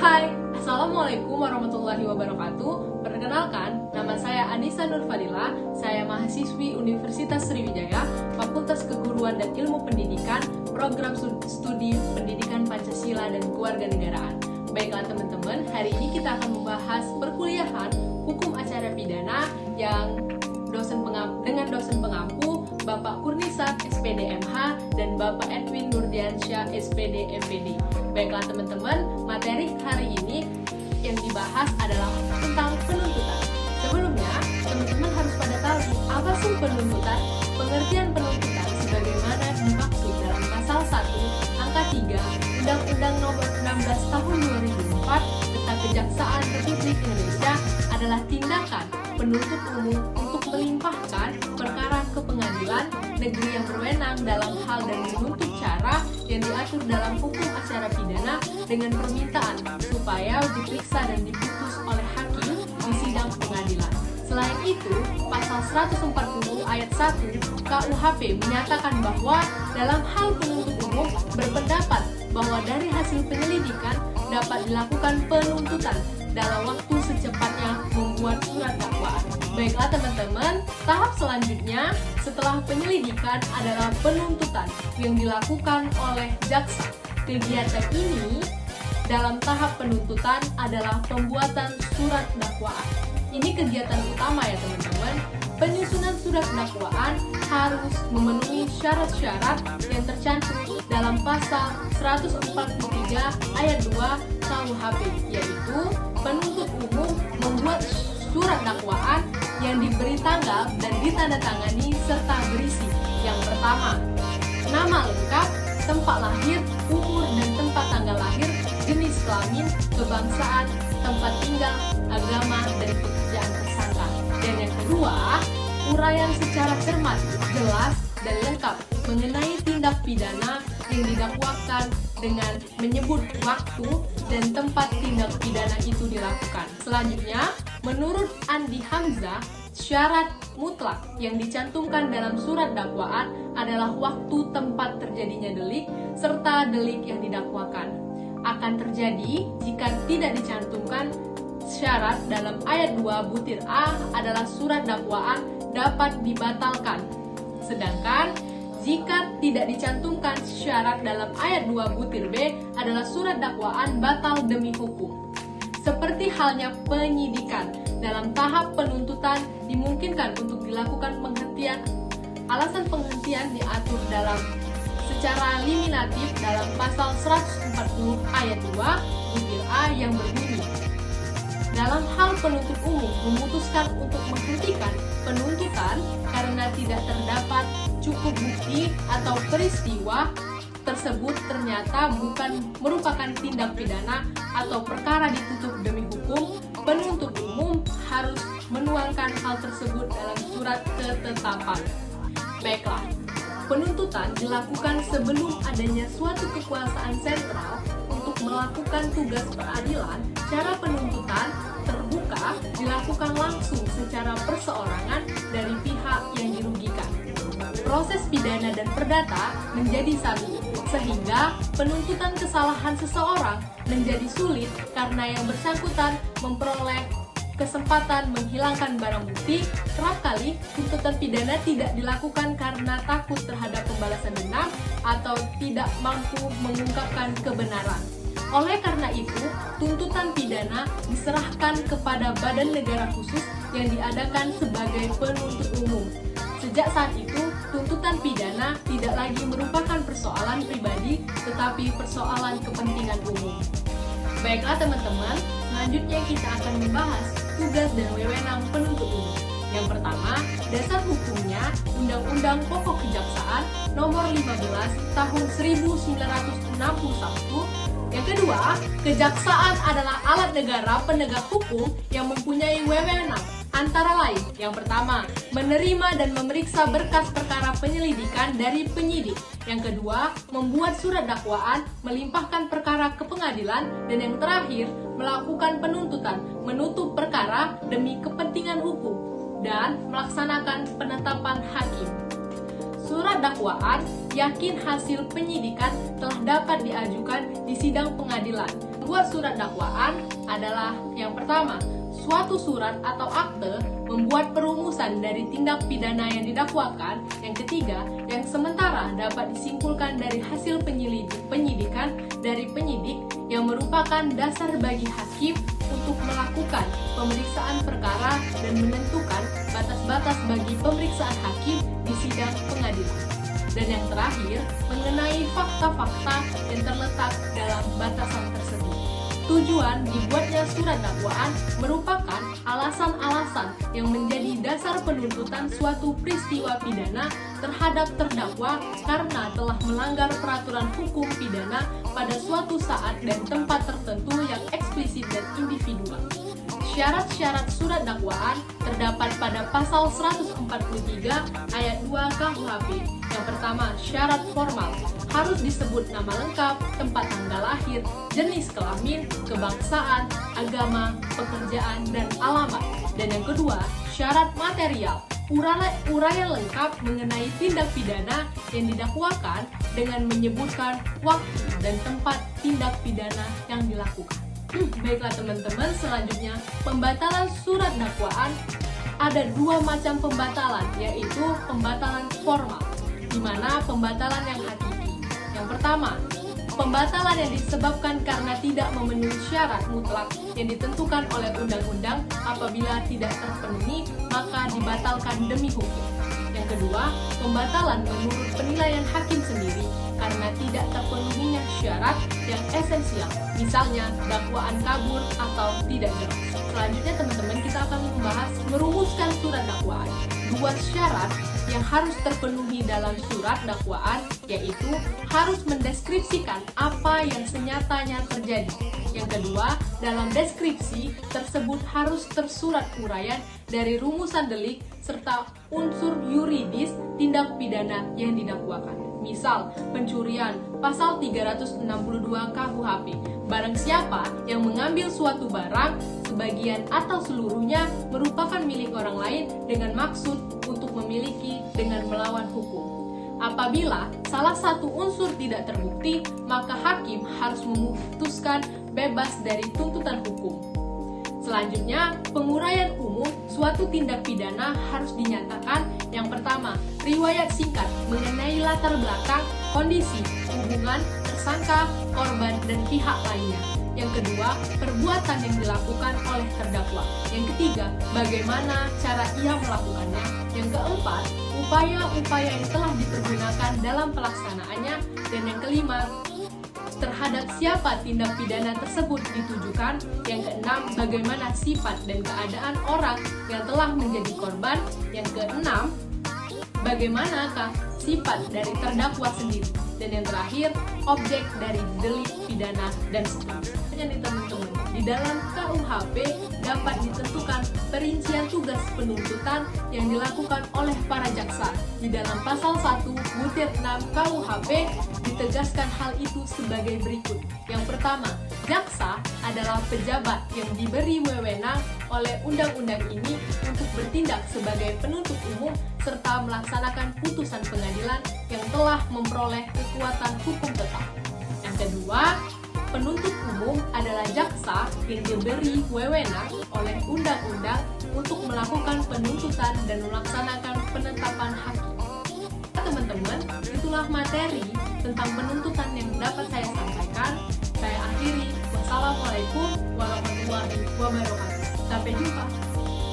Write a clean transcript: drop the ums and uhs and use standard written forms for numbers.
Hai, Assalamualaikum warahmatullahi wabarakatuh. Perkenalkan, nama saya Anissa Nurfadila. Saya mahasiswi Universitas Sriwijaya, Fakultas Keguruan dan Ilmu Pendidikan, Program Studi Pendidikan Pancasila dan Kewarganegaraan. Baiklah teman-teman, hari ini kita akan membahas perkuliahan Hukum Acara Pidana yang dengan dosen pengampu Bapak Kurnisat SPD MH dan Bapak Edwin Nurdiansyah SPD MPD. Baiklah teman-teman, materi hari ini yang dibahas adalah tentang penuntutan. Sebelumnya, teman-teman harus pada tahu apa sih penuntutan. Pengertian penuntutan sebagaimana dimaksud dalam pasal 1 angka 3 Undang-Undang Nomor 16 Tahun 2004 tentang Kejaksaan Republik Indonesia adalah tindakan penuntut umum untuk melimpahkan perkara ke pengadilan negeri yang berwenang dalam hal dan menuntut cara yang diatur dalam hukum acara pidana dengan permintaan supaya diperiksa dan diputus oleh hakim di sidang pengadilan. Selain itu, pasal 140 ayat 1 KUHP menyatakan bahwa dalam hal penuntut umum berpendapat bahwa dari hasil penyelidikan dapat dilakukan penuntutan dalam waktu secepatnya membuat surat dakwaan. Baiklah teman-teman, tahap selanjutnya setelah penyelidikan adalah penuntutan yang dilakukan oleh jaksa. Kegiatan ini dalam tahap penuntutan adalah pembuatan surat dakwaan. Ini kegiatan utama ya teman-teman. Penyusunan surat dakwaan harus memenuhi syarat-syarat yang tercantum dalam pasal 143 ayat 2 KUHP, yaitu penuntut umum membuat surat dakwaan yang diberi tanggal dan ditandatangani serta berisi yang pertama, nama lengkap, tempat lahir, umur dan tempat tanggal lahir, jenis kelamin, kebangsaan, tempat tinggal, agama, dan pekerjaan tersangka. Dan yang kedua, uraian secara cermat, jelas, dan lengkap mengenai tindak pidana yang didakwakan dengan menyebut waktu dan tempat tindak pidana itu dilakukan. Selanjutnya, menurut Andi Hamzah, syarat mutlak yang dicantumkan dalam surat dakwaan adalah waktu tempat terjadinya delik serta delik yang didakwakan. Akan terjadi jika tidak dicantumkan syarat dalam ayat 2 butir A adalah surat dakwaan dapat dibatalkan. Sedangkan jika tidak dicantumkan syarat dalam ayat 2 butir B adalah surat dakwaan batal demi hukum. Seperti halnya penyidikan, dalam tahap penuntutan dimungkinkan untuk dilakukan penghentian. Alasan penghentian diatur secara liminatif dalam pasal 140 ayat 2 butir A yang berbunyi, dalam hal penuntut umum memutuskan untuk menghentikan penuntutan karena tidak terdapat cukup bukti atau peristiwa tersebut ternyata bukan merupakan tindak pidana atau perkara ditutup demi hukum, penuntut umum harus menuangkan hal tersebut dalam surat ketetapan. Baiklah, penuntutan dilakukan sebelum adanya suatu kekuasaan sentral untuk melakukan tugas peradilan. Cara penuntutan terbuka dilakukan langsung secara perseorangan dari pihak yang dirugikan. Proses pidana dan perdata menjadi satu, sehingga penuntutan kesalahan seseorang menjadi sulit karena yang bersangkutan memperoleh kesempatan menghilangkan barang bukti. Kerap kali tuntutan pidana tidak dilakukan karena takut terhadap pembalasan dendam atau tidak mampu mengungkapkan kebenaran. Oleh karena itu, tuntutan pidana diserahkan kepada badan negara khusus yang diadakan sebagai penuntut umum. Sejak saat itu, tuntutan pidana tidak lagi merupakan persoalan pribadi, tetapi persoalan kepentingan umum. Baiklah teman-teman, selanjutnya kita akan membahas tugas dan wewenang penuntut umum. Yang pertama, dasar hukumnya Undang-Undang Pokok Kejaksaan Nomor 15 Tahun 1961. Yang kedua, kejaksaan adalah alat negara penegak hukum yang mempunyai wewenang antara lain. Yang pertama, menerima dan memeriksa berkas perkara penyelidikan dari penyidik. Yang kedua, membuat surat dakwaan, melimpahkan perkara ke pengadilan. Dan yang terakhir, melakukan penuntutan, menutup perkara demi kepentingan hukum, dan melaksanakan penetapan hakim. Surat dakwaan yakin hasil penyidikan telah dapat diajukan di sidang pengadilan. Buat surat dakwaan adalah yang pertama, suatu surat atau akte membuat perumusan dari tindak pidana yang didakwakan. Yang ketiga, yang sementara dapat disimpulkan dari hasil penyidikan dari penyidik yang merupakan dasar bagi hakim untuk melakukan pemeriksaan perkara dan menentukan batas-batas bagi pemeriksaan hakim di sidang pengadilan. Dan yang terakhir, mengenai fakta-fakta yang terletak dalam batasan tersebut. Tujuan dibuatnya surat dakwaan merupakan alasan-alasan yang menjadi dasar penuntutan suatu peristiwa pidana terhadap terdakwa karena telah melanggar peraturan hukum pidana pada suatu saat dan tempat tertentu yang eksplisit dan individual. Syarat-syarat surat dakwaan terdapat pada pasal 143 ayat 2 KUHP. Yang pertama, syarat formal. Harus disebut nama lengkap, tempat tanggal lahir, jenis kelamin, kebangsaan, agama, pekerjaan, dan alamat. Dan yang kedua, syarat material. Uraian lengkap mengenai tindak pidana yang didakwakan dengan menyebutkan waktu dan tempat tindak pidana yang dilakukan. Baiklah teman-teman, selanjutnya pembatalan surat dakwaan. Ada dua macam pembatalan, yaitu pembatalan formal, di mana pembatalan yang hakiki. Yang pertama, pembatalan yang disebabkan karena tidak memenuhi syarat mutlak yang ditentukan oleh undang-undang. Apabila tidak terpenuhi, maka dibatalkan demi hukum. Yang kedua, pembatalan menurut penilaian hakim sendiri karena tidak terpenuhinya syarat yang esensial, misalnya dakwaan kabur atau tidak jelas. Selanjutnya teman-teman, kita akan membahas merumuskan surat dakwaan. Dua syarat yang harus terpenuhi dalam surat dakwaan, yaitu harus mendeskripsikan apa yang senyatanya terjadi. Yang kedua, dalam deskripsi tersebut harus tersurat uraian dari rumusan delik serta unsur yuridis tindak pidana yang didakwakan. Misal, pencurian, pasal 362 KUHP. Barang siapa yang mengambil suatu barang, sebagian atau seluruhnya merupakan milik orang lain dengan maksud untuk memiliki dengan melawan hukum. Apabila salah satu unsur tidak terbukti, maka hakim harus memutuskan bebas dari tuntutan hukum. Selanjutnya, penguraian umum suatu tindak pidana harus dinyatakan. Yang pertama, riwayat singkat mengenai latar belakang, kondisi, hubungan, tersangka, korban, dan pihak lainnya. Yang kedua, perbuatan yang dilakukan oleh terdakwa. Yang ketiga, bagaimana cara ia melakukannya. Yang keempat, upaya-upaya yang telah dipergunakan dalam pelaksanaannya. Dan yang kelima, terhadap siapa tindak pidana tersebut ditujukan. Yang keenam, bagaimana sifat dan keadaan orang yang telah menjadi korban. Yang keenam, bagaimanakah sifat dari terdakwa sendiri. Dan yang terakhir, objek dari delik pidana dan seterusnya. Nih teman-teman, di dalam KUHP dapat ditentukan perincian tugas penuntutan yang dilakukan oleh para jaksa. Di dalam pasal 1 butir 6 KUHP ditegaskan hal itu sebagai berikut. Yang pertama, jaksa adalah pejabat yang diberi wewenang oleh undang-undang ini untuk bertindak sebagai penuntut umum serta melaksanakan putusan pengadilan yang telah memperoleh kekuatan hukum tetap. Yang kedua, penuntut umum adalah jaksa yang diberi wewenang oleh undang-undang untuk melakukan penuntutan dan melaksanakan penetapan hakim. Teman-teman, itulah materi tentang penuntutan yang dapat saya sampaikan. Saya akhiri. Wassalamualaikum warahmatullahi wabarakatuh. Sampai jumpa.